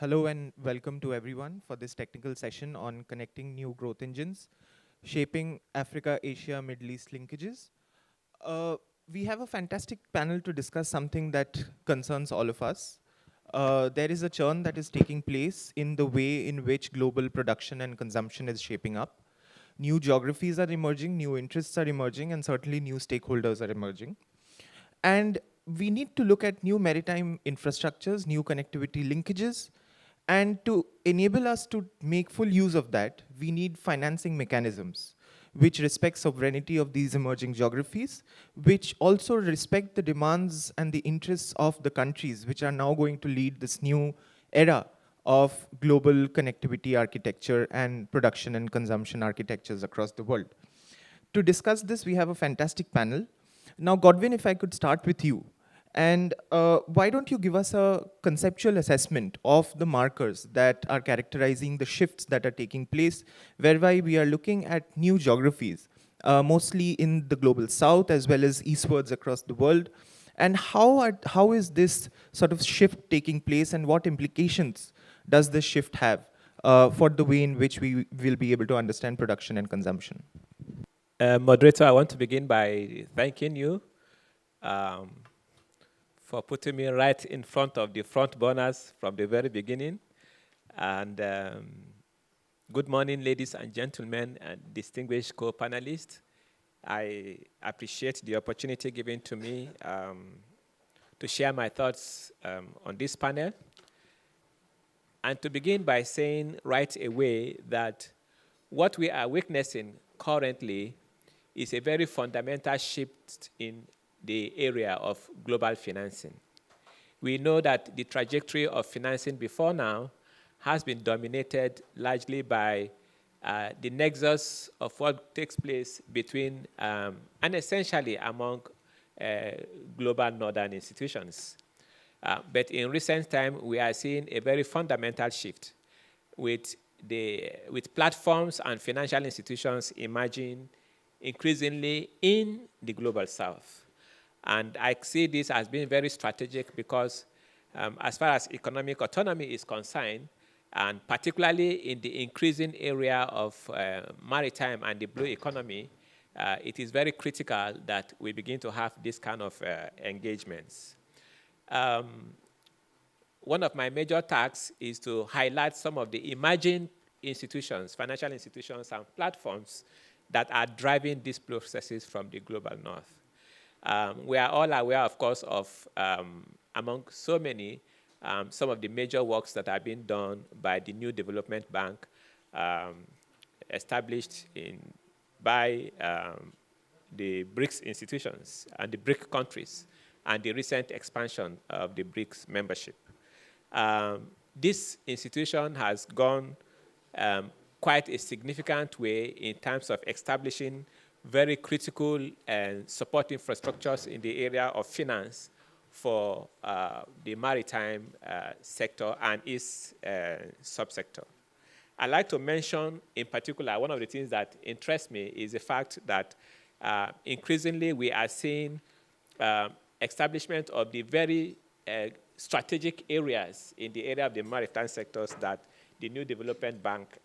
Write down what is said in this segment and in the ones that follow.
Hello and welcome to everyone for this technical session on connecting new growth engines, shaping Africa, Asia, Middle East linkages. Uh, we have a fantastic panel to discuss something that concerns all of us. There is a churn that is taking place in the way in which global production and consumption is shaping up. New geographies are emerging, new interests are emerging, and certainly new stakeholders are emerging. And we need to look at new maritime infrastructures, new connectivity linkages, and to enable us to make full use of that, we need financing mechanisms which respect sovereignty of these emerging geographies, which also respect the demands and the interests of the countries which are now going to lead this new era of global connectivity architecture and production and consumption architectures across the world. To discuss this, we have a fantastic panel. Now, Godwin, if I could start with you. And why don't you give us a conceptual assessment of the markers that are characterizing the shifts that are taking place, whereby we are looking at new geographies, mostly in the global south as well as eastwards across the world. And how is this sort of shift taking place and what implications does this shift have for the way in which we will be able to understand production and consumption? Moderator, I want to begin by thanking you um, for putting me right in front of the front burners from the very beginning. And good morning, ladies and gentlemen, and distinguished co-panelists. I appreciate the opportunity given to me to share my thoughts on this panel. And to begin by saying right away that what we are witnessing currently is a very fundamental shift in the area of global financing. We know that the trajectory of financing before now has been dominated largely by the nexus of what takes place between and essentially among global northern institutions. But in recent time, we are seeing a very fundamental shift with platforms and financial institutions emerging increasingly in the global south. And I see this as being very strategic because as far as economic autonomy is concerned, and particularly in the increasing area of maritime and the blue economy, it is very critical that we begin to have this kind of engagements. One of my major tasks is to highlight some of the emerging institutions, financial institutions and platforms that are driving these processes from the global north. We are all aware, of course, of, among so many, some of the major works that are being done by the New Development Bank, established by the BRICS institutions and the BRIC countries, and the recent expansion of the BRICS membership. This institution has gone quite a significant way in terms of establishing very critical and support infrastructures in the area of finance for the maritime sector and its subsector. I'd like to mention in particular, one of the things that interests me is the fact that increasingly we are seeing establishment of the very strategic areas in the area of the maritime sectors that the New Development Bank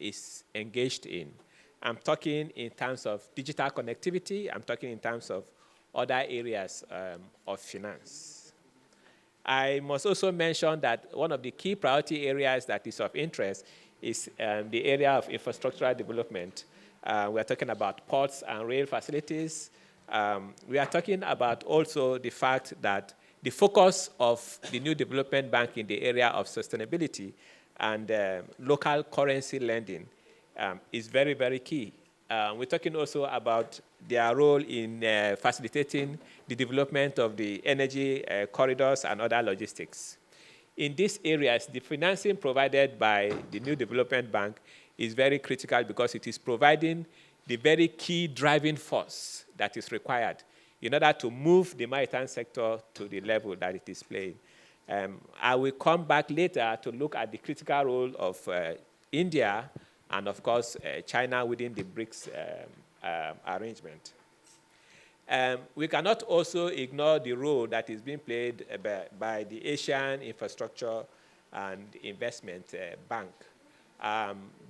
is engaged in. I'm talking in terms of digital connectivity. I'm talking in terms of other areas of finance. I must also mention that one of the key priority areas that is of interest is the area of infrastructural development. We're talking about ports and rail facilities. We are talking about also the fact that the focus of the New Development Bank in the area of sustainability and local currency lending is very, very key. We're talking also about their role in facilitating the development of the energy corridors and other logistics. In these areas, the financing provided by the New Development Bank is very critical because it is providing the very key driving force that is required in order to move the maritime sector to the level that it is playing. I will come back later to look at the critical role of India and, of course, China within the BRICS arrangement. We cannot also ignore the role that is being played by the Asian infrastructure and Investment Bank.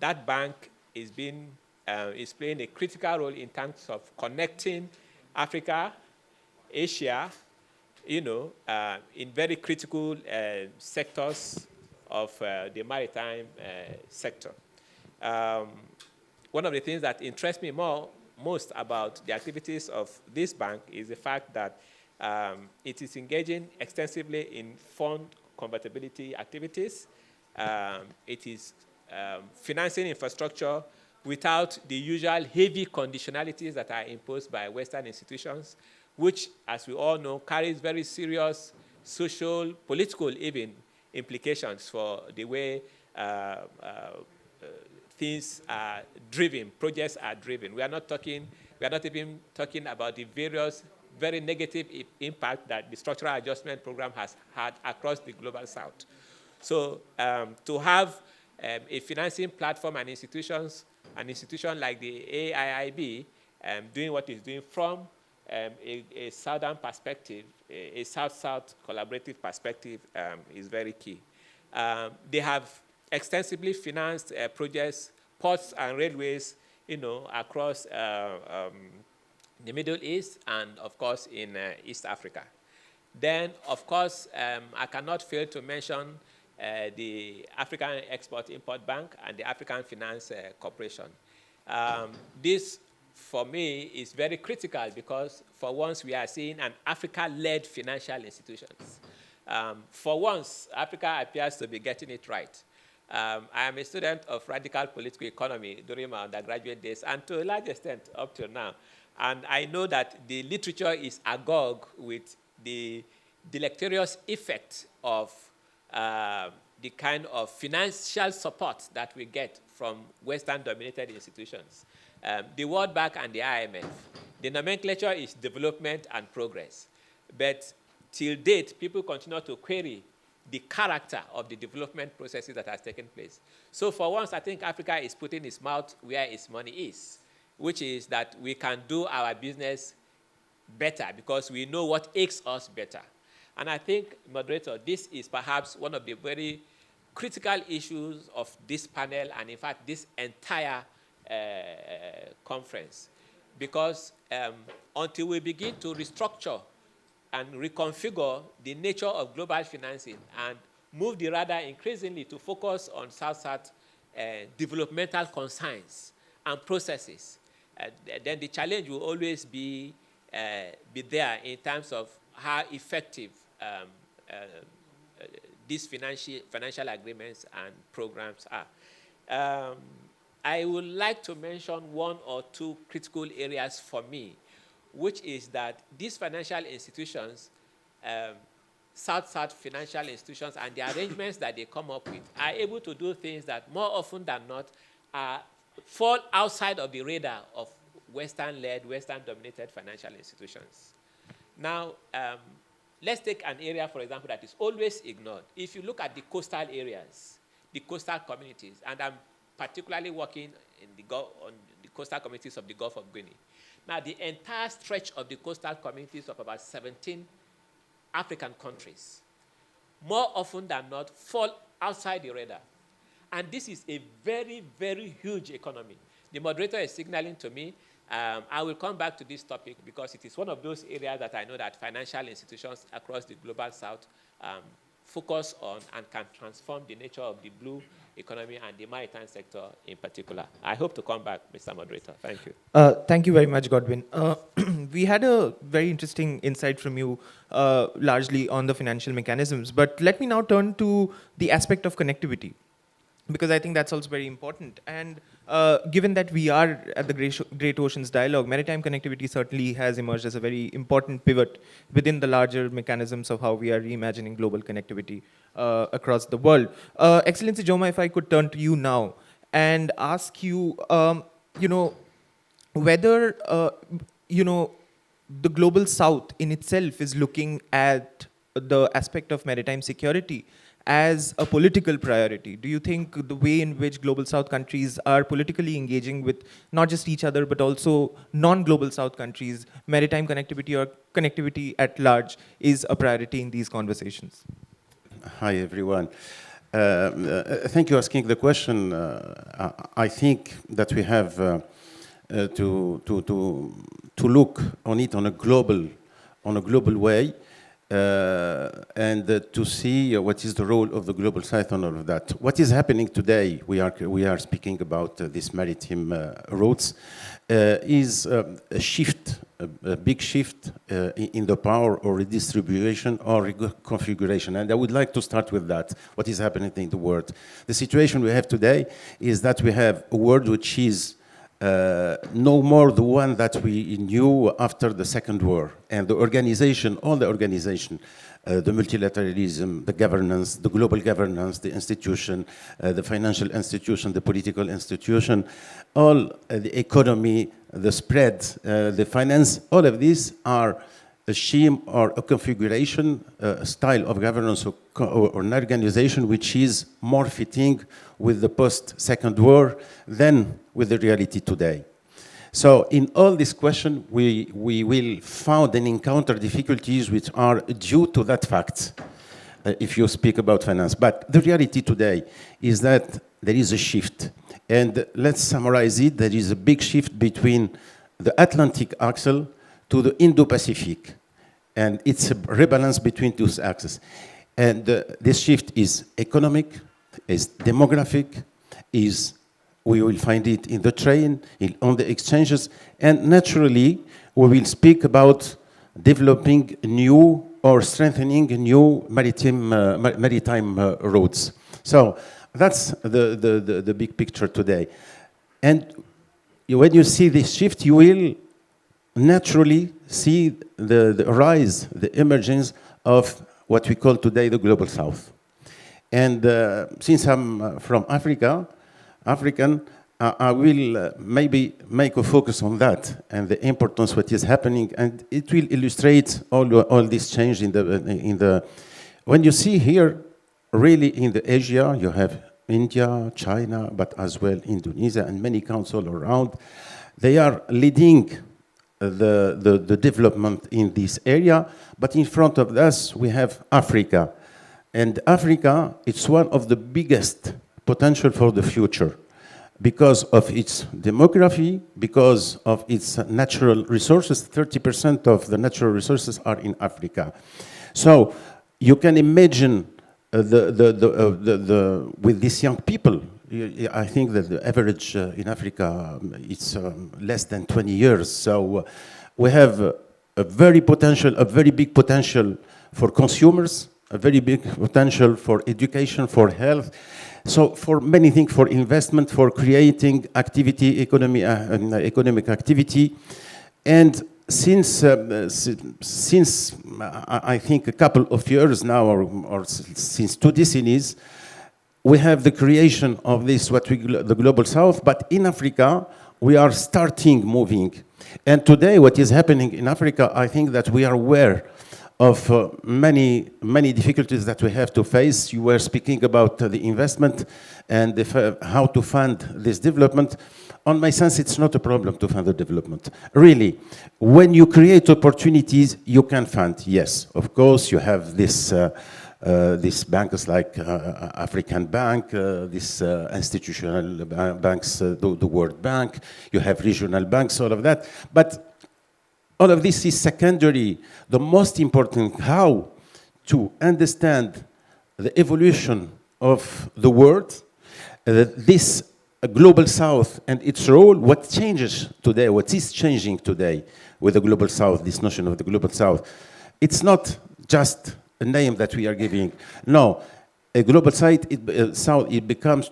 That bank is playing a critical role in terms of connecting Africa, Asia, in very critical sectors of the maritime sector. One of the things that interests me most about the activities of this bank is the fact that it is engaging extensively in fund convertibility activities. It is financing infrastructure without the usual heavy conditionalities that are imposed by Western institutions, which, as we all know, carries very serious social, political even implications for the way things are driven, projects are driven. We are not even talking about the various very negative impact that the structural adjustment program has had across the global south. So to have a financing platform and an institution like the AIIB doing what it's doing from a southern perspective, a south-south collaborative perspective is very key. They have extensively financed projects, ports and railways, across the Middle East and, of course, in East Africa. Then, of course, I cannot fail to mention the African Export-Import Bank and the African Finance Corporation. This, for me, is very critical because, for once, we are seeing an Africa-led financial institutions. For once, Africa appears to be getting it right. I am a student of radical political economy during my undergraduate days, and to a large extent up till now. And I know that the literature is agog with the deleterious effect of the kind of financial support that we get from Western-dominated institutions. The World Bank and the IMF, the nomenclature is development and progress. But till date, people continue to query the character of the development processes that has taken place. So for once, I think Africa is putting its mouth where its money is, which is that we can do our business better because we know what aches us better. And I think, moderator, this is perhaps one of the very critical issues of this panel and, in fact, this entire conference. Because until we begin to restructure and reconfigure the nature of global financing and move the radar increasingly to focus on South-South developmental concerns and processes, then the challenge will always be there in terms of how effective these financial agreements and programs are. I would like to mention one or two critical areas for me, which is that these financial institutions, South-South financial institutions, and the arrangements that they come up with are able to do things that more often than not fall outside of the radar of Western-led, Western-dominated financial institutions. Now, let's take an area, for example, that is always ignored. If you look at the coastal areas, the coastal communities, and I'm particularly working on the coastal communities of the Gulf of Guinea. Now, the entire stretch of the coastal communities of about 17 African countries, more often than not, fall outside the radar. And this is a very, very huge economy. The moderator is signaling to me. I will come back to this topic because it is one of those areas that I know that financial institutions across the global south focus on and can transform the nature of the blue economy and the maritime sector in particular. I hope to come back, Mr. Moderator. Thank you. Thank you very much, Godwin. We had a very interesting insight from you, largely on the financial mechanisms. But let me now turn to the aspect of connectivity, because I think that's also very important. And given that we are at the Great Oceans Dialogue, maritime connectivity certainly has emerged as a very important pivot within the larger mechanisms of how we are reimagining global connectivity across the world. Excellency Joma, if I could turn to you now and ask you, whether, the global south in itself is looking at the aspect of maritime security as a political priority. Do you think the way in which global south countries are politically engaging with not just each other, but also non-global south countries, maritime connectivity or connectivity at large is a priority in these conversations? Hi, everyone. Thank you for asking the question. I think that we have to look on it on a global way, and to see what is the role of the global south on all of that. What is happening today? We are speaking about these maritime routes. Is a shift, a big shift in the power or redistribution or configuration. And I would like to start with that. What is happening in the world? The situation we have today is that we have a world which is no more the one that we knew after the Second War. And the organization, all the organization, the multilateralism, the governance, the global governance, the institution, the financial institution, the political institution, all the economy, the spread, the finance, all of these are a scheme or a configuration, style of governance or an organization which is more fitting with the post-Second War than with the reality today. So in all this question, we will find and encounter difficulties which are due to that fact, if you speak about finance. But the reality today is that there is a shift. And let's summarize it. There is a big shift between the Atlantic axle to the Indo-Pacific. And it's a rebalance between two axes. And this shift is economic, is demographic, we will find it in the train, on the exchanges, and naturally, we will speak about developing new or strengthening new maritime roads. So that's the big picture today. And when you see this shift, you will naturally see the rise, the emergence of what we call today the Global South. And since I'm from African, I will maybe make a focus on that and the importance of what is happening, and it will illustrate all this change in the. When you see here, really in the Asia, you have India, China, but as well Indonesia and many countries all around. They are leading the development in this area, but in front of us we have Africa. And Africa, it's one of the biggest potential for the future because of its demography, because of its natural resources. 30% of the natural resources are in Africa. So you can imagine with these young people, I think that the average in Africa is less than 20 years. So we have a very big potential for consumers, a very big potential for education, for health. So for many things, for investment, for creating activity, economic activity. And since I think a couple of years now, or since 2 decades, we have the creation of this, the Global South, but in Africa, we are starting moving. And today, what is happening in Africa, I think that we are aware of many difficulties that we have to face. You were speaking about the investment and how to fund this development. On my sense, it's not a problem to fund the development. Really, when you create opportunities, you can fund. Yes, of course, you have these banks like African Bank, these institutional banks, the World Bank, you have regional banks, all of that. But all of this is secondary. The most important, how to understand the evolution of the world, this Global South and its role, what changes today, what is changing today with the Global South, this notion of the Global South. It's not just a name that we are giving. No, a Global South, it becomes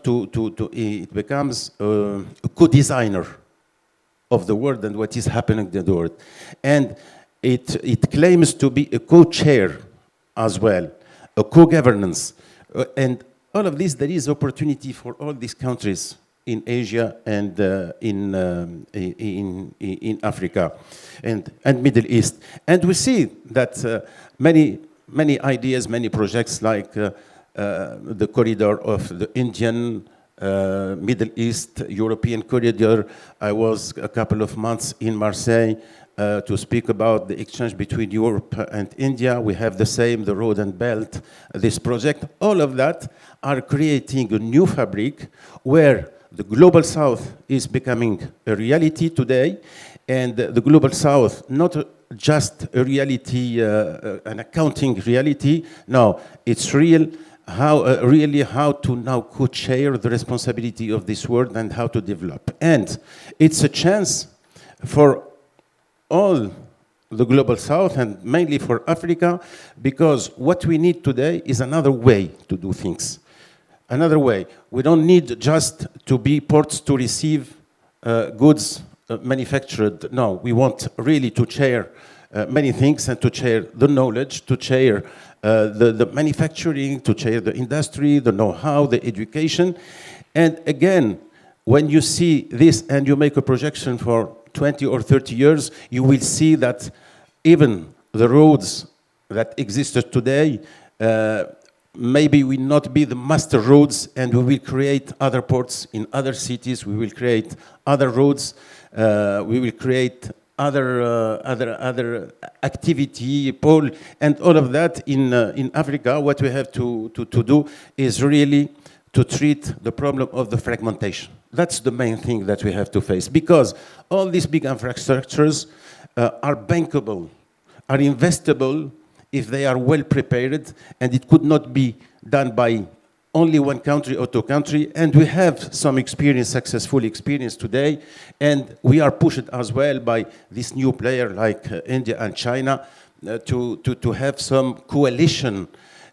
a co-designer of the world and what is happening in the world. And it claims to be a co-chair as well, a co-governance. And all of this, there is opportunity for all these countries in Asia and in Africa and Middle East. And we see that many ideas, many projects like the corridor of the Indian, Middle East, European corridor. I was a couple of months in Marseille to speak about the exchange between Europe and India. We have the same, the Road and Belt, this project. All of that are creating a new fabric where the Global South is becoming a reality today, and the Global South, not just a reality, an accounting reality. No, it's real. Really how to now co-share the responsibility of this world and how to develop. And it's a chance for all the Global South and mainly for Africa, because what we need today is another way to do things. Another way. We don't need just to be ports to receive goods manufactured. No, we want really to share many things and to share the knowledge, to share the manufacturing, to share the industry, the know-how, the education. And again, when you see this and you make a projection for 20 or 30 years, you will see that even the roads that existed today maybe will not be the master roads, and we will create other ports in other cities, we will create other roads, we will create other activity, pole, and all of that in Africa. What we have to do is really to treat the problem of the fragmentation. That's the main thing that we have to face, because all these big infrastructures are bankable, are investable if they are well prepared, and it could not be done by only one country or two countries. And we have some experience, successful experience today, and we are pushed as well by this new player like India and China to have some coalition.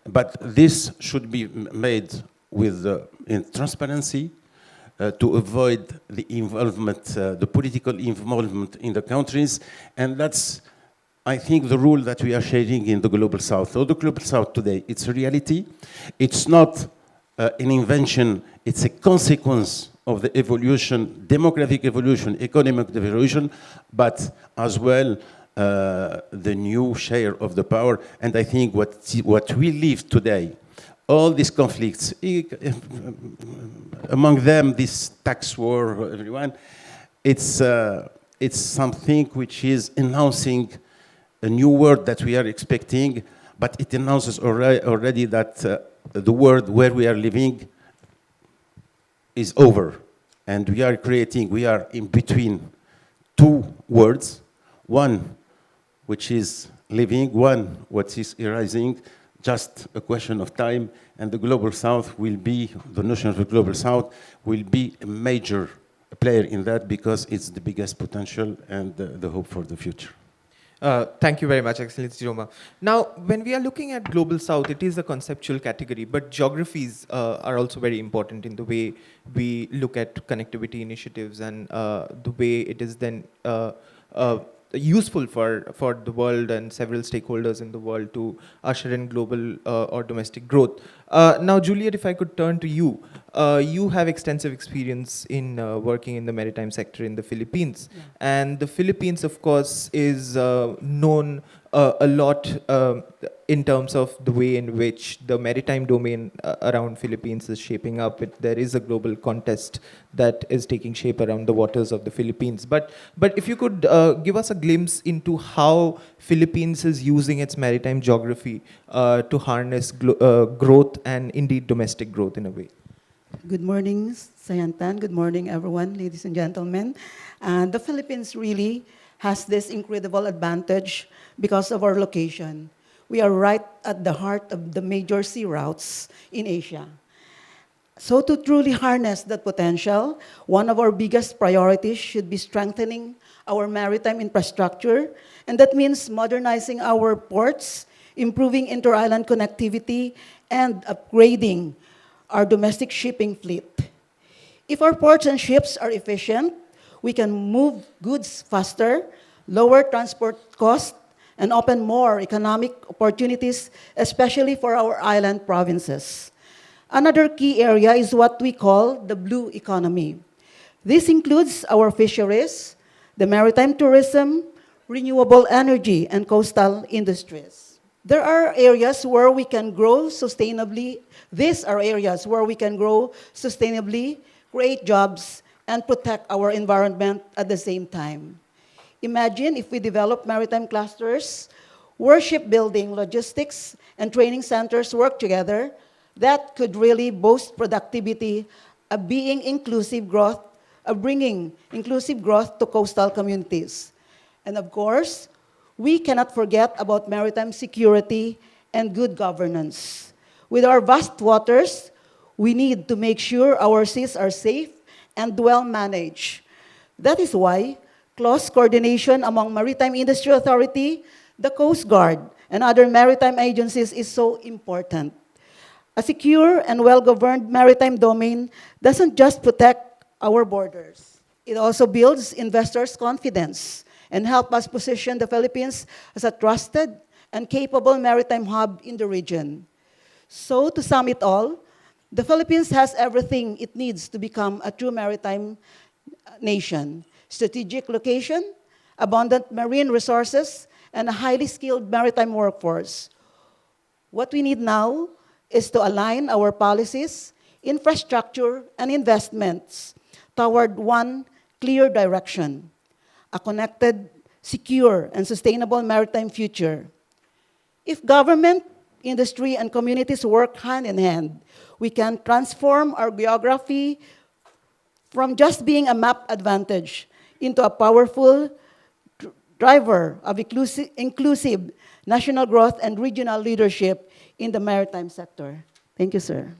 But this should be made with in transparency, to avoid the involvement, the political involvement in the countries. And that's, I think, the rule that we are sharing in the Global South. So the Global South today, it's a reality. It's not an invention, it's a consequence of the evolution, demographic evolution, economic evolution, but as well the new share of the power. And I think what we live today, all these conflicts, among them this tax war, everyone, it's something which is announcing a new world that we are expecting, but it announces already that the world where we are living is over. And we are in between two worlds, one which is living, one what is arising, just a question of time, and the Global South will be, the notion of the Global South will be a major player in that, because it's the biggest potential and the hope for the future. Thank you very much, Excellency Roma. Now, when we are looking at Global South, it is a conceptual category, but geographies are also very important in the way we look at connectivity initiatives and the way it is then useful for the world and several stakeholders in the world to usher in global or domestic growth. Now, Juliet, if I could turn to you. You have extensive experience in working in the maritime sector in the Philippines. Yeah. And the Philippines, of course, is known a lot in terms of the way in which the maritime domain around Philippines is shaping up. There is a global contest that is taking shape around the waters of the Philippines. But if you could give us a glimpse into how Philippines is using its maritime geography to harness growth and indeed domestic growth in a way. Good morning, Sayantan. Good morning, everyone, ladies and gentlemen. The Philippines really has this incredible advantage because of our location. We are right at the heart of the major sea routes in Asia. So to truly harness that potential, one of our biggest priorities should be strengthening our maritime infrastructure, and that means modernizing our ports, improving inter-island connectivity, and upgrading our domestic shipping fleet. If our ports and ships are efficient, we can move goods faster, lower transport costs, and open more economic opportunities, especially for our island provinces. Another key area is what we call the blue economy. This includes our fisheries, the maritime tourism, renewable energy, and coastal industries. There are areas where we can grow sustainably. These are areas where we can grow sustainably, create jobs, and protect our environment at the same time. Imagine if we develop maritime clusters, where shipbuilding, logistics, and training centers work together, that could really boost productivity, being inclusive growth, bringing inclusive growth to coastal communities. And of course, we cannot forget about maritime security and good governance. With our vast waters, we need to make sure our seas are safe and well managed. That is why close coordination among Maritime Industry Authority, the Coast Guard, and other maritime agencies is so important. A secure and well-governed maritime domain doesn't just protect our borders. It also builds investors' confidence and help us position the Philippines as a trusted and capable maritime hub in the region. So to sum it all, the Philippines has everything it needs to become a true maritime nation: strategic location, abundant marine resources, and a highly skilled maritime workforce. What we need now is to align our policies, infrastructure, and investments toward one clear direction: a connected, secure, and sustainable maritime future. If government, industry, and communities work hand in hand, we can transform our geography from just being a map advantage into a powerful driver of inclusive national growth and regional leadership in the maritime sector. Thank you, sir.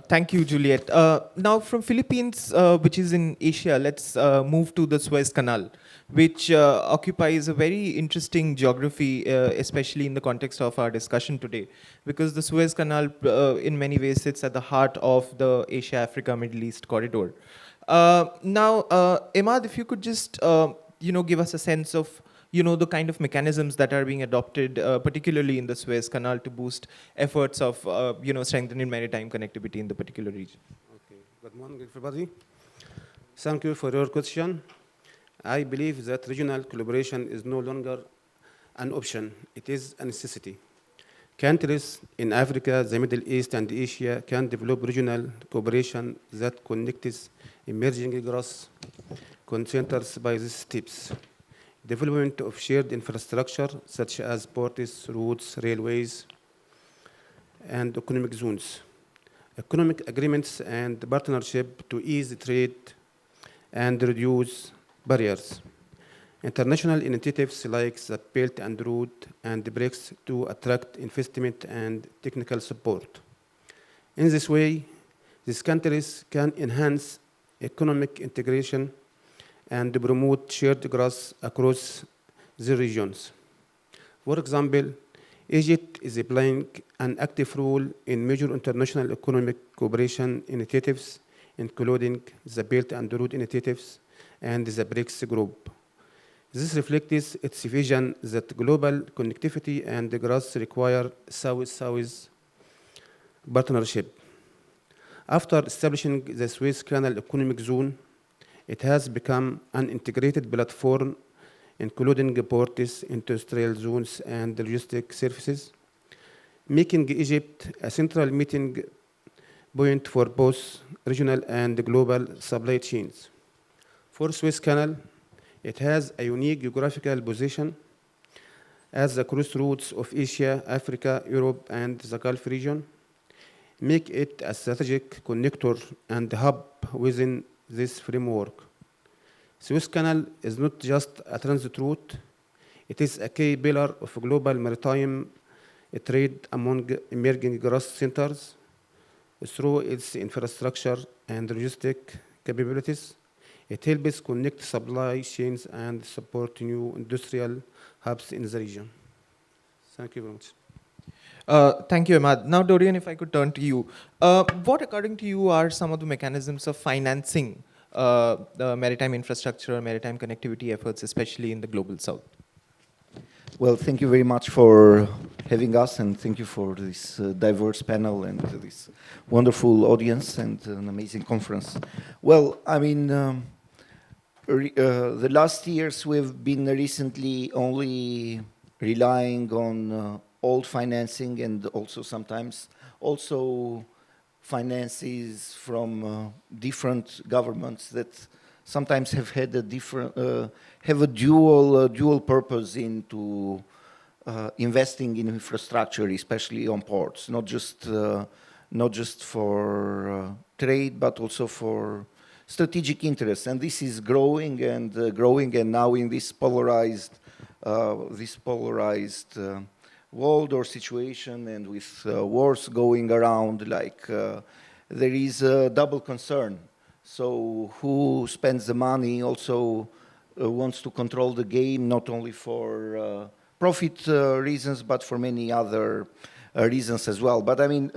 Thank you, Juliet. Now, from Philippines, which is in Asia, let's move to the Suez Canal, which occupies a very interesting geography, especially in the context of our discussion today, because the Suez Canal, in many ways, sits at the heart of the Asia-Africa Middle East corridor. Now, Emad, if you could just give us a sense of the kind of mechanisms that are being adopted, particularly in the Suez Canal, to boost efforts of strengthening maritime connectivity in the particular region. Okay. Good morning, everybody. Thank you for your question. I believe that regional collaboration is no longer an option. It is a necessity. Countries in Africa, the Middle East, and Asia can develop regional cooperation that connects emerging growth centers by these steps. Development of shared infrastructure such as ports, routes, railways, and economic zones. Economic agreements and partnership to ease trade and reduce barriers. International initiatives like the Belt and Road and the BRICS to attract investment and technical support. In this way, these countries can enhance economic integration and promote shared growth across the regions. For example, Egypt is playing an active role in major international economic cooperation initiatives, including the Belt and Road initiatives and the BRICS group. This reflects its vision that global connectivity and growth require South-South partnership. After establishing the Suez Canal Economic Zone, it has become an integrated platform, including ports, industrial zones, and logistic services, making Egypt a central meeting point for both regional and global supply chains. For Suez Canal, it has a unique geographical position as the crossroads of Asia, Africa, Europe, and the Gulf region, make it a strategic connector and hub within this framework. Suez Canal is not just a transit route, it is a key pillar of global maritime trade among emerging growth centers. Through its infrastructure and logistic capabilities, it helps connect supply chains and support new industrial hubs in the region. Thank you very much. Thank you, Emad. Now, Dorian, if I could turn to you. What, according to you, are some of the mechanisms of financing the maritime infrastructure or maritime connectivity efforts, especially in the global south? Well, thank you very much for having us, and thank you for this diverse panel and this wonderful audience and an amazing conference. Well, I mean, the last years we've been recently only relying on old financing and also sometimes also finances from different governments that sometimes have had a different, have a dual purpose into investing in infrastructure, especially on ports, not just for trade, but also for strategic interests. And this is growing, and now in this polarized world or situation, and with wars going around, there is a double concern. So who spends the money also wants to control the game, not only for profit reasons, but for many other reasons as well. But I mean,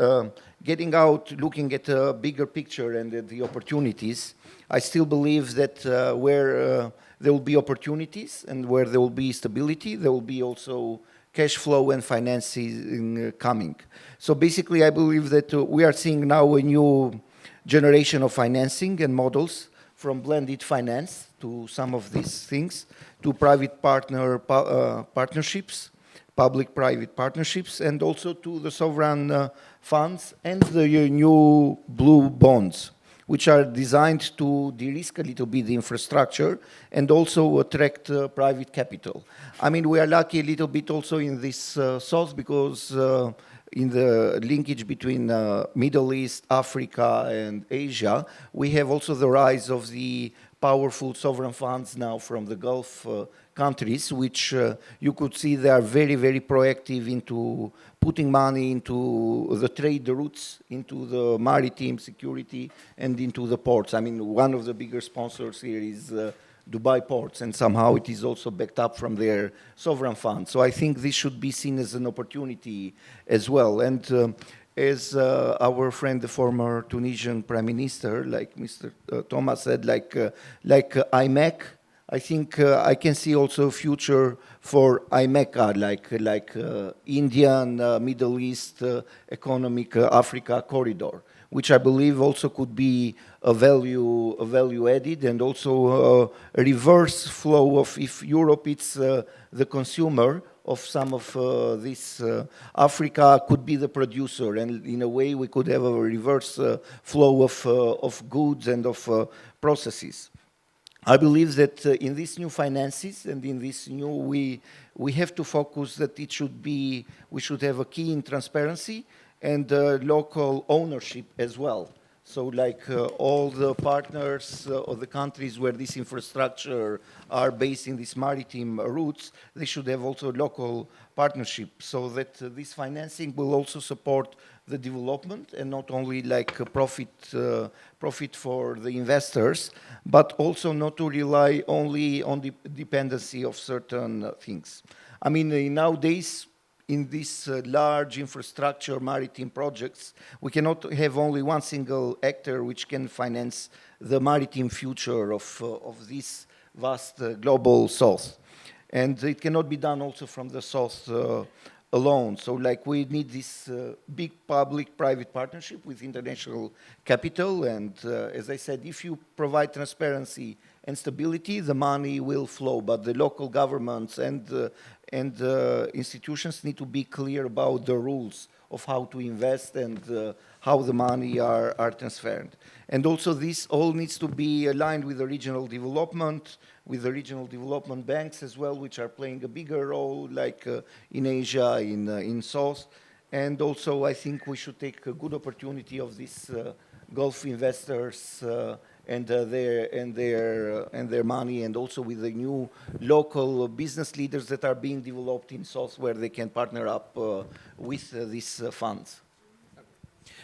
getting out, looking at a bigger picture and at the opportunities, I still believe that where there will be opportunities and where there will be stability, there will be also cash flow and financing coming. So basically, I believe that we are seeing now a new generation of financing and models, from blended finance to some of these things, to private partnerships, public-private partnerships, and also to the sovereign funds and the new blue bonds, which are designed to de-risk a little bit the infrastructure and also attract private capital. I mean, we are lucky a little bit also in this source, because in the linkage between Middle East, Africa, and Asia, we have also the rise of the powerful sovereign funds now from the Gulf countries, which you could see they are very, very proactive into putting money into the trade routes, into the maritime security, and into the ports. I mean, one of the bigger sponsors here is Dubai ports, and somehow it is also backed up from their sovereign fund. So I think this should be seen as an opportunity as well. And as our friend, the former Tunisian Prime Minister, like Mr. Thomas said, like IMEC, I think I can see also a future for IMECA, like Indian, Middle East, Economic Africa corridor, which I believe also could be a value added, and also a reverse flow of, if Europe is the consumer of some of this, Africa could be the producer, and in a way we could have a reverse flow of goods and of processes. I believe that in these new finances and in this new, we have to focus that it should be, we should have a key in transparency and local ownership as well. So like all the partners of the countries where this infrastructure are based in these maritime routes, they should have also local partnership, so that this financing will also support the development, and not only like a profit for the investors, but also not to rely only on the dependency of certain things. I mean, nowadays, in these large infrastructure maritime projects, we cannot have only one single actor which can finance the maritime future of this vast global south. And it cannot be done also from the south alone. So like we need this big public-private partnership with international capital. And as I said, if you provide transparency and stability, the money will flow. But the local governments and institutions need to be clear about the rules of how to invest and how the money are transferred. And also this all needs to be aligned with the regional development, with the regional development banks as well, which are playing a bigger role, like in Asia, in South. And also I think we should take a good opportunity of these Gulf investors and their money, and also with the new local business leaders that are being developed in South, where they can partner up with these funds.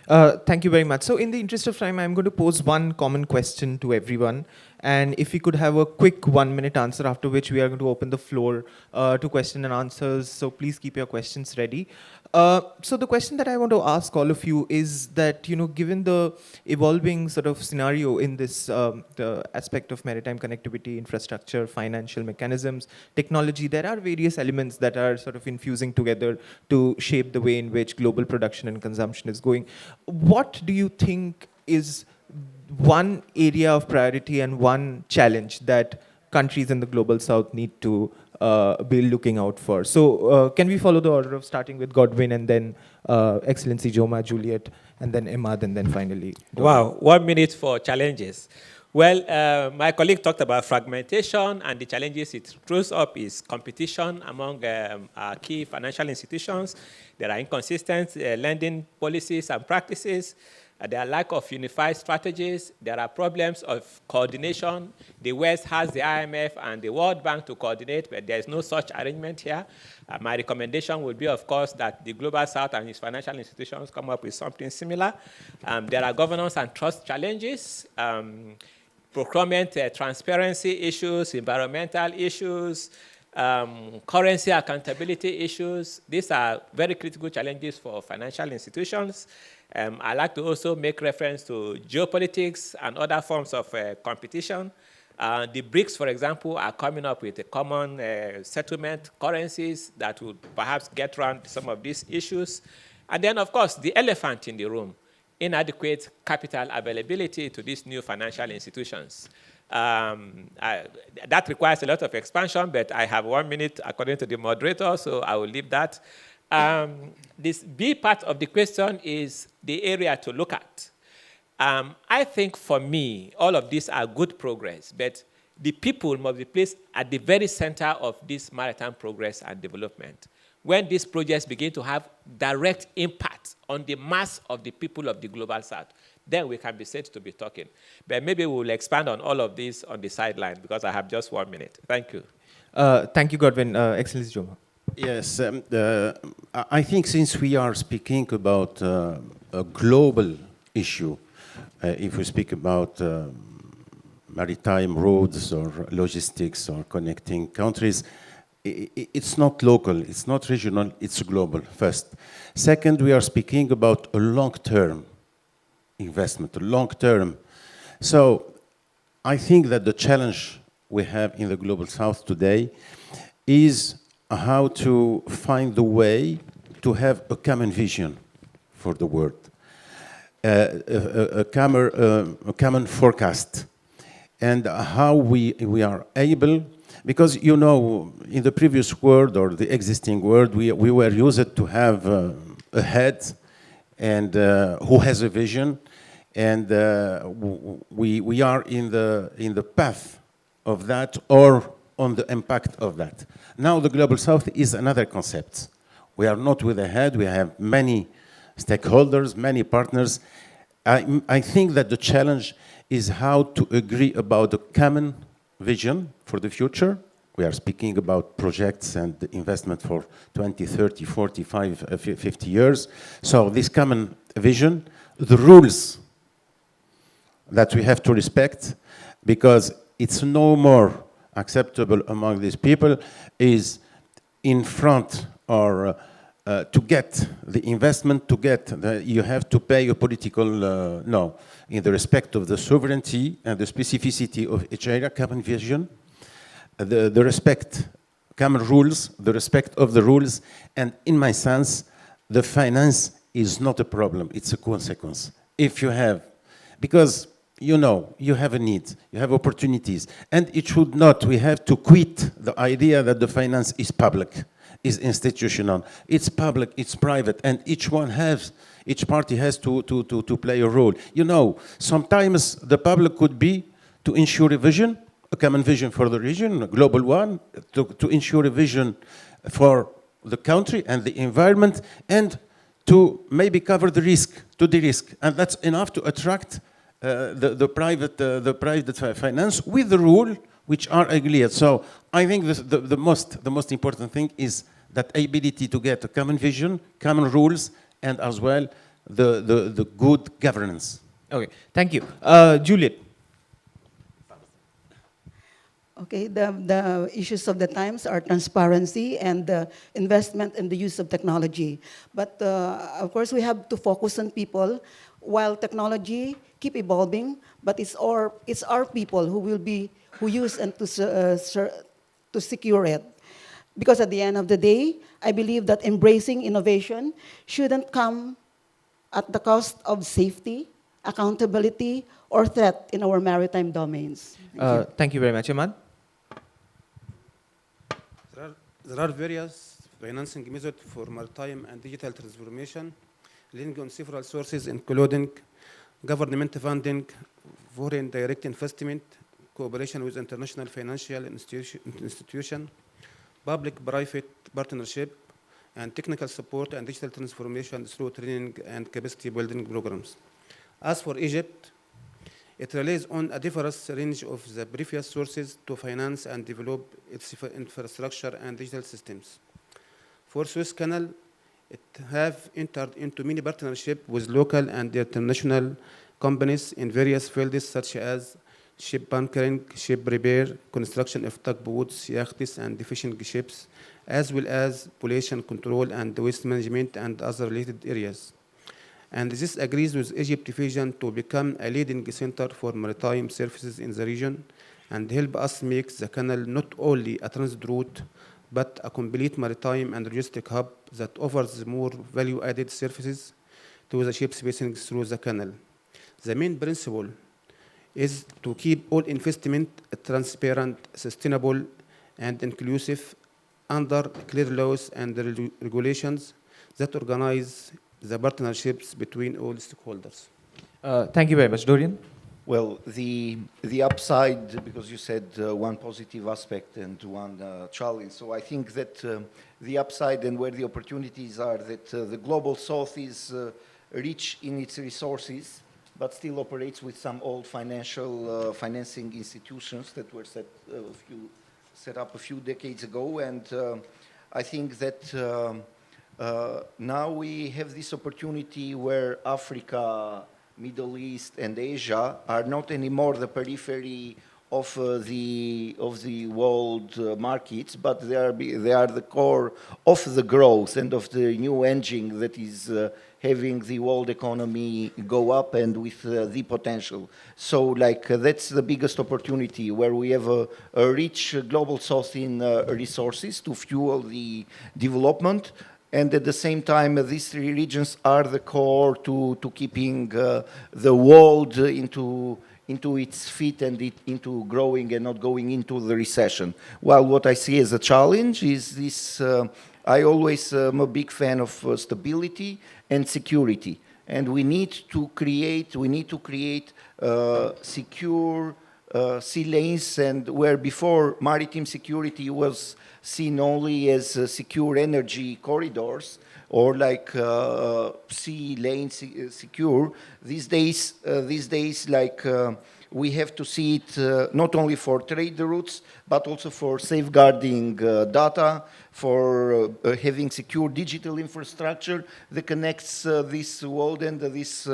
Thank you very much. So in the interest of time, I'm going to pose one common question to everyone. And if we could have a quick 1-minute answer, after which we are going to open the floor to question and answers. So please keep your questions ready. So the question that I want to ask all of you is that, given the evolving sort of scenario in this the aspect of maritime connectivity, infrastructure, financial mechanisms, technology, there are various elements that are sort of infusing together to shape the way in which global production and consumption is going. What do you think is one area of priority and one challenge that countries in the global south need to be looking out for? So can we follow the order of starting with Godwin, and then Excellency Joma, Juliet, and then Emad, and then finally Godwin? Wow, 1 minute for challenges. Well, my colleague talked about fragmentation, and the challenges it throws up is competition among our key financial institutions. There are inconsistent lending policies and practices. There are lack of unified strategies. There are problems of coordination. The West has the IMF and the World Bank to coordinate, but there is no such arrangement here. My recommendation would be, of course, that the Global South and its financial institutions come up with something similar. There are governance and trust challenges. Procurement transparency issues, environmental issues, currency accountability issues. These are very critical challenges for financial institutions. I like to also make reference to geopolitics and other forms of competition. The BRICS, for example, are coming up with a common settlement currencies that would perhaps get around some of these issues. And then, of course, the elephant in the room, inadequate capital availability to these new financial institutions. That requires a lot of expansion, but I have 1 minute according to the moderator, so I will leave that. This B part of the question is the area to look at. I think for me, all of these are good progress, but the people must be placed at the very center of this maritime progress and development. When these projects begin to have direct impact on the mass of the people of the Global South, then we can be said to be talking. But maybe we'll expand on all of this on the sideline because I have just 1 minute. Thank you. Thank you, Godwin. Excellency Joma. Yes, I think since we are speaking about a global issue, if we speak about maritime roads or logistics or connecting countries, it's not local, it's not regional, it's global, first. Second, we are speaking about a long-term investment, a long-term. So I think that the challenge we have in the Global South today is how to find the way to have a common vision for the world, a common forecast, and how we are able. Because, you know, in the previous world or the existing world, we were used to have a head and who has a vision, and we are in the path of that or on the impact of that. Now the Global South is another concept. We are not with a head, we have many stakeholders, many partners. I think that the challenge is how to agree about a common vision for the future. We are speaking about projects and investment for 20, 30, 45, 50 years. So this common vision, the rules that we have to respect, because it's no more acceptable among these people is in front or to get the investment, you have to pay a political, no, in the respect of the sovereignty and the specificity of each area, common vision, the respect, common rules, the respect of the rules, and in my sense, the finance is not a problem, it's a consequence. If you have, because you know, you have a need, you have opportunities, and it should not, we have to quit the idea that the finance is public, is institutional. It's public, it's private, and each party has to play a role. You know, sometimes the public could be to ensure a vision, a common vision for the region, a global one, to ensure a vision for the country and the environment, and to maybe cover the risk, and that's enough to attract the private finance with the rule which are agreed. So I think the most important thing is that ability to get a common vision, common rules, and as well the good governance. Okay, thank you. Juliet. Okay, the issues of the times are transparency and investment in the use of technology. But of course, we have to focus on people. While technology keep evolving, but it's our people who use and to secure it. Because at the end of the day, I believe that embracing innovation shouldn't come at the cost of safety, accountability, or threat in our maritime domains. Thank you very much, Ahmad. There are various financing methods for maritime and digital transformation, leaning on several sources, including government funding, foreign direct investment, cooperation with international financial institution, public-private partnership, and technical support and digital transformation through training and capacity building programs. As for Egypt, it relies on a diverse range of the previous sources to finance and develop its infrastructure and digital systems. For Suez Canal, it have entered into many partnerships with local and international companies in various fields such as ship bunkering, ship repair, construction of tugboats, yachts, and fishing ships, as well as pollution control and waste management and other related areas. And this agrees with Egypt's vision to become a leading center for maritime services in the region and help us make the canal not only a transit route, but a complete maritime and logistic hub that offers more value-added services to the ships passing through the canal. The main principle is to keep all investment transparent, sustainable, and inclusive under clear laws and regulations that organize the partnerships between all stakeholders. Thank you very much. Dorian? Well, the upside, because you said one positive aspect and one challenge. So I think that the upside and where the opportunities are that the global south is rich in its resources, but still operates with some old financing institutions that were set up a few decades ago. And I think that now we have this opportunity where Africa, Middle East, and Asia are not anymore the periphery of the world markets, but they are the core of the growth and of the new engine that is having the world economy go up and with the potential. So like that's the biggest opportunity where we have a rich global south in resources to fuel the development. And at the same time, these three regions are the core to keeping the world into its feet and into growing and not going into the recession. While what I see as a challenge is this, I always am a big fan of stability and security. And we need to create secure sea lanes, and where before maritime security was seen only as secure energy corridors or like sea lanes secure. These days, like we have to see it not only for trade routes, but also for safeguarding data, for having secure digital infrastructure that connects this world and these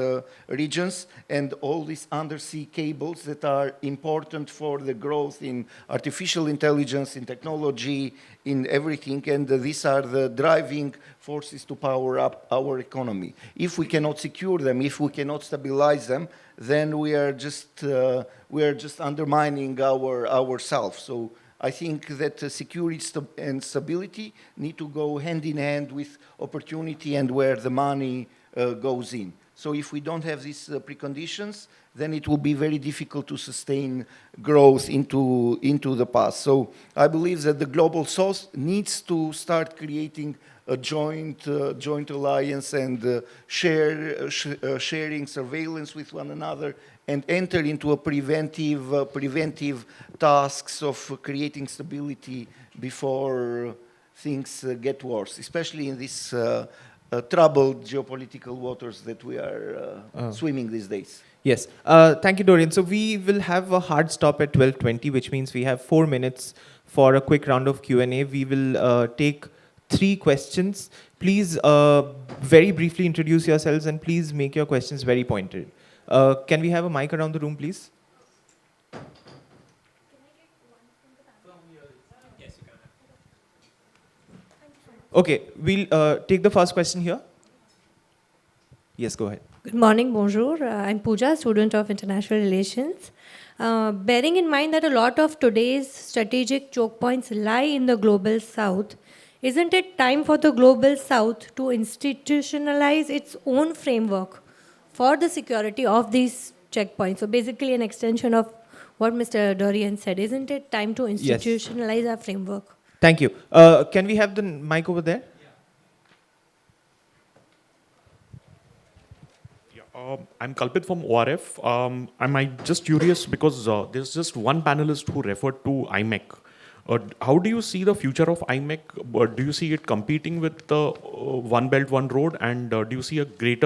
regions, and all these undersea cables that are important for the growth in artificial intelligence, in technology, in everything, and these are the driving forces to power up our economy. If we cannot secure them, if we cannot stabilize them, then we are just undermining ourselves. So I think that security and stability need to go hand in hand with opportunity and where the money goes in. So if we don't have these preconditions, then it will be very difficult to sustain growth into the past. So I believe that the global south needs to start creating a joint alliance and sharing surveillance with one another and enter into a preventive tasks of creating stability before things get worse, especially in this troubled geopolitical waters that we are swimming these days. Yes. Thank you, Dorian. So we will have a hard stop at 12:20, which means we have 4 minutes for a quick round of Q&A. We will take 3 questions. Please very briefly introduce yourselves and please make your questions very pointed. Can we have a mic around the room, please? Okay, we'll take the first question here. Yes, go ahead. Good morning, bonjour. I'm Pooja, student of International Relations. Bearing in mind that a lot of today's strategic choke points lie in the global south, isn't it time for the global south to institutionalize its own framework for the security of these checkpoints? So basically an extension of what Mr. Dorian said. Isn't it time to institutionalize our framework? Thank you. Can we have the mic over there? I'm Kalpit from ORF. I'm just curious because there's just one panelist who referred to IMEC. How do you see the future of IMEC? Do you see it competing with the One Belt, One Road? And do you see a great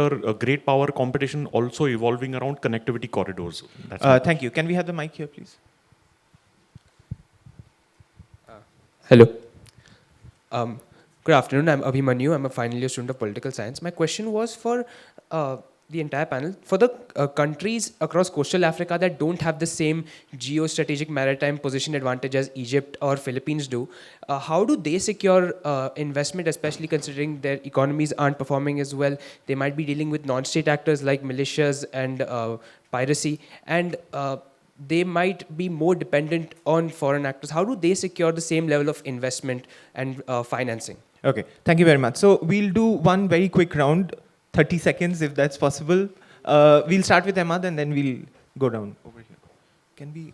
power competition also evolving around connectivity corridors? Thank you. Can we have the mic here, please? Hello. Good afternoon. I'm Abhimanyu. I'm a final year student of political science. My question was for the entire panel. For the countries across coastal Africa that don't have the same geostrategic maritime position advantage as Egypt or Philippines do, how do they secure investment, especially considering their economies aren't performing as well? They might be dealing with non-state actors like militias and piracy, and they might be more dependent on foreign actors. How do they secure the same level of investment and financing? Okay, thank you very much. So we'll do one very quick round, 30 seconds if that's possible. We'll start with Ahmad and then we'll go down over here. Can we?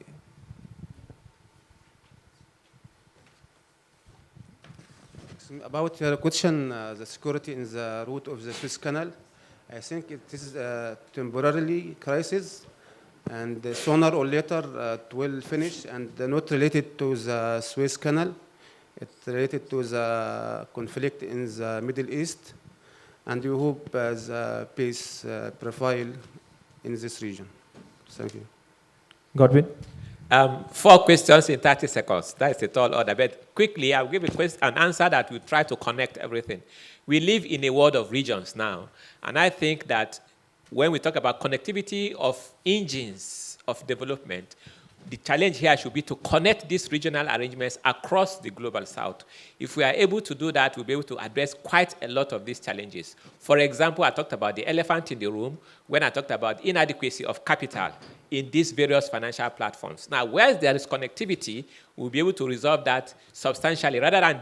About your question, the security in the route of the Suez Canal, I think it is a temporarily crisis, and sooner or later it will finish, and not related to the Suez Canal. It's related to the conflict in the Middle East, and we hope the peace profile in this region. Thank you. Godwin? 4 questions in 30 seconds. That's a tall order. But quickly, I'll give an answer that will try to connect everything. We live in a world of regions now. And I think that when we talk about connectivity of engines of development, the challenge here should be to connect these regional arrangements across the global south. If we are able to do that, we'll be able to address quite a lot of these challenges. For example, I talked about the elephant in the room when I talked about inadequacy of capital in these various financial platforms. Now, where there is connectivity, we'll be able to resolve that substantially rather than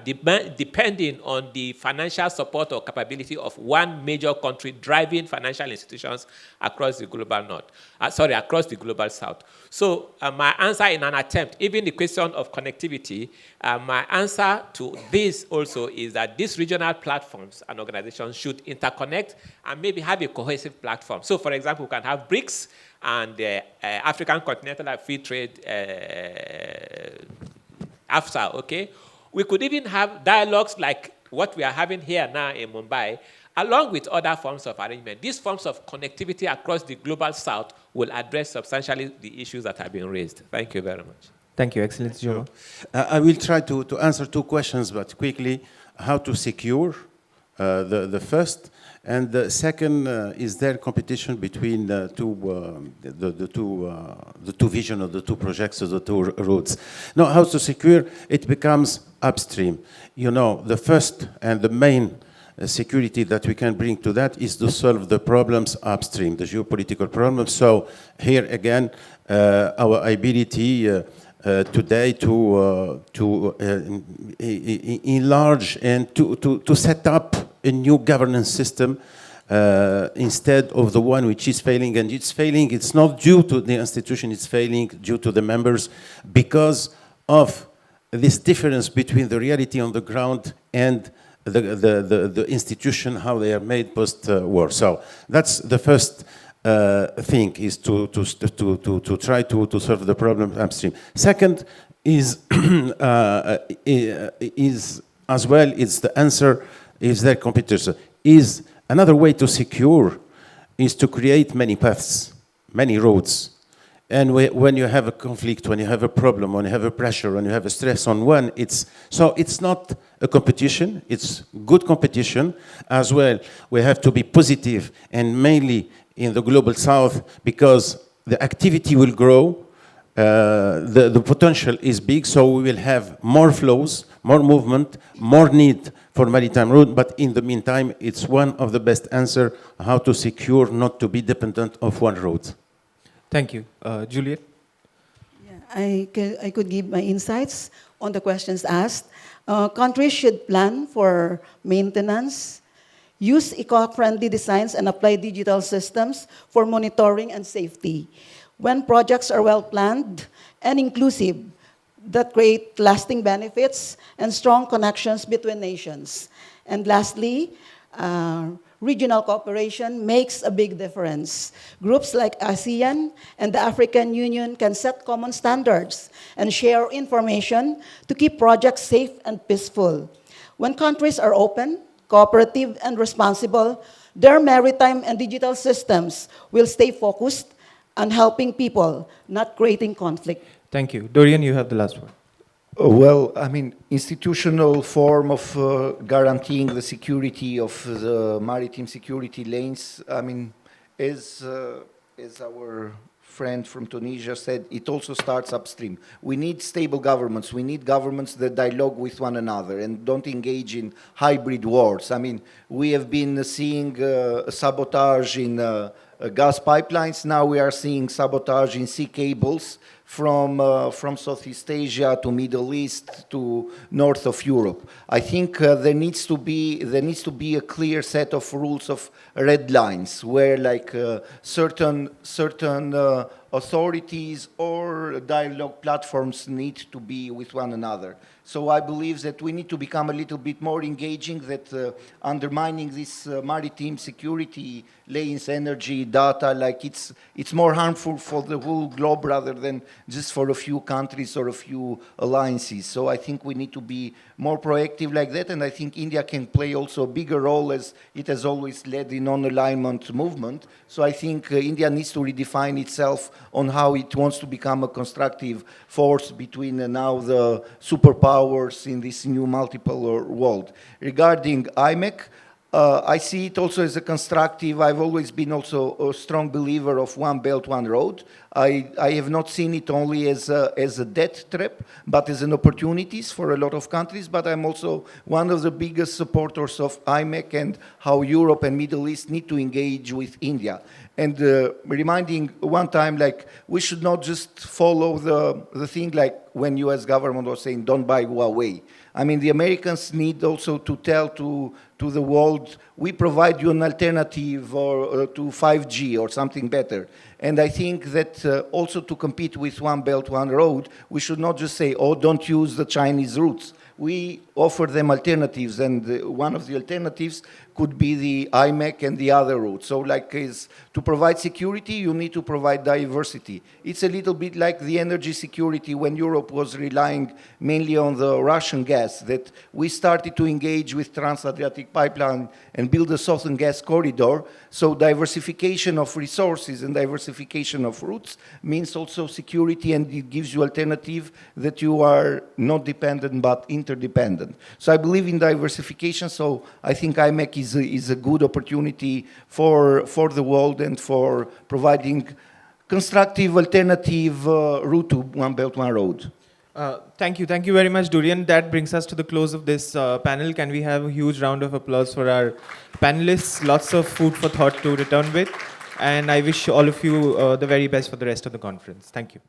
depending on the financial support or capability of one major country driving financial institutions across the global north. Across the global south. So my answer in an attempt, even the question of connectivity, my answer to this also is that these regional platforms and organizations should interconnect and maybe have a cohesive platform. So, for example, we can have BRICS and African Continental Free Trade, AFSA, okay? We could even have dialogues like what we are having here now in Mumbai, along with other forms of arrangement. These forms of connectivity across the global south will address substantially the issues that have been raised. Thank you very much. Thank you, Excellency Joma. I will try to answer 2 questions, but quickly. How to secure the first, and the second, is there competition between the two vision of the 2 projects or the 2 routes? No, how to secure, it becomes upstream. You know, the first and the main security that we can bring to that is to solve the problems upstream, the geopolitical problems. So here again, our ability today to enlarge and to set up a new governance system instead of the one which is failing. And it's failing, it's not due to the institution, it's failing due to the members because of this difference between the reality on the ground and the institution, how they are made post-war. So that's the first thing, is to try to solve the problem upstream. Second is as well, it's the answer, is their competitors. Is another way to secure is to create many paths, many roads. And when you have a conflict, when you have a problem, when you have a pressure, when you have a stress on one, it's not a competition, it's good competition as well. We have to be positive, and mainly in the global south, because the activity will grow, the potential is big, so we will have more flows, more movement, more need for maritime route, but in the meantime, it's one of the best answer how to secure not to be dependent of one road. Thank you. Juliet? Yeah, I could give my insights on the questions asked. Countries should plan for maintenance, use eco-friendly designs, and apply digital systems for monitoring and safety. When projects are well planned and inclusive, that create lasting benefits and strong connections between nations. And lastly, regional cooperation makes a big difference. Groups like ASEAN and the African Union can set common standards and share information to keep projects safe and peaceful. When countries are open, cooperative, and responsible, their maritime and digital systems will stay focused on helping people, not creating conflict. Thank you. Dorian, you have the last word. Well, I mean, institutional form of guaranteeing the security of the maritime security lanes, I mean, as our friend from Tunisia said, it also starts upstream. We need stable governments. We need governments that dialogue with one another and don't engage in hybrid wars. I mean, we have been seeing sabotage in gas pipelines. Now we are seeing sabotage in sea cables from Southeast Asia to Middle East to north of Europe. I think there needs to be a clear set of rules of red lines where like certain authorities or dialogue platforms need to be with one another. So I believe that we need to become a little bit more engaging, that undermining this maritime security lanes, energy, data, like it's more harmful for the whole globe rather than just for a few countries or a few alliances. So I think we need to be more proactive like that, and I think India can play also a bigger role as it has always led the non-alignment movement. So I think India needs to redefine itself on how it wants to become a constructive force between now the superpowers in this new multiple world. Regarding IMEC, I see it also as a constructive. I've always been also a strong believer of one belt, one road. I have not seen it only as a death trap, but as an opportunities for a lot of countries. But I'm also one of the biggest supporters of IMEC and how Europe and Middle East need to engage with India. And reminding one time, like, we should not just follow the thing like when US government was saying, don't buy Huawei. I mean, the Americans need also to tell to the world, we provide you an alternative or to 5G or something better. And I think that also to compete with one belt, one road, we should not just say, oh, don't use the Chinese routes. We offer them alternatives, and one of the alternatives could be the IMEC and the other routes. So like is to provide security, you need to provide diversity. It's a little bit like the energy security when Europe was relying mainly on the Russian gas, that we started to engage with Trans-Adriatic Pipeline and build a Southern Gas Corridor. So diversification of resources and diversification of routes means also security, and it gives you alternative that you are not dependent but interdependent. So I believe in diversification, so I think IMEC is a good opportunity for the world and for providing constructive alternative route to One Belt, One Road. Thank you very much, Dorian. That brings us to the close of this panel. Can we have a huge round of applause for our panelists? Lots of food for thought to return with. And I wish all of you the very best for the rest of the conference. Thank you.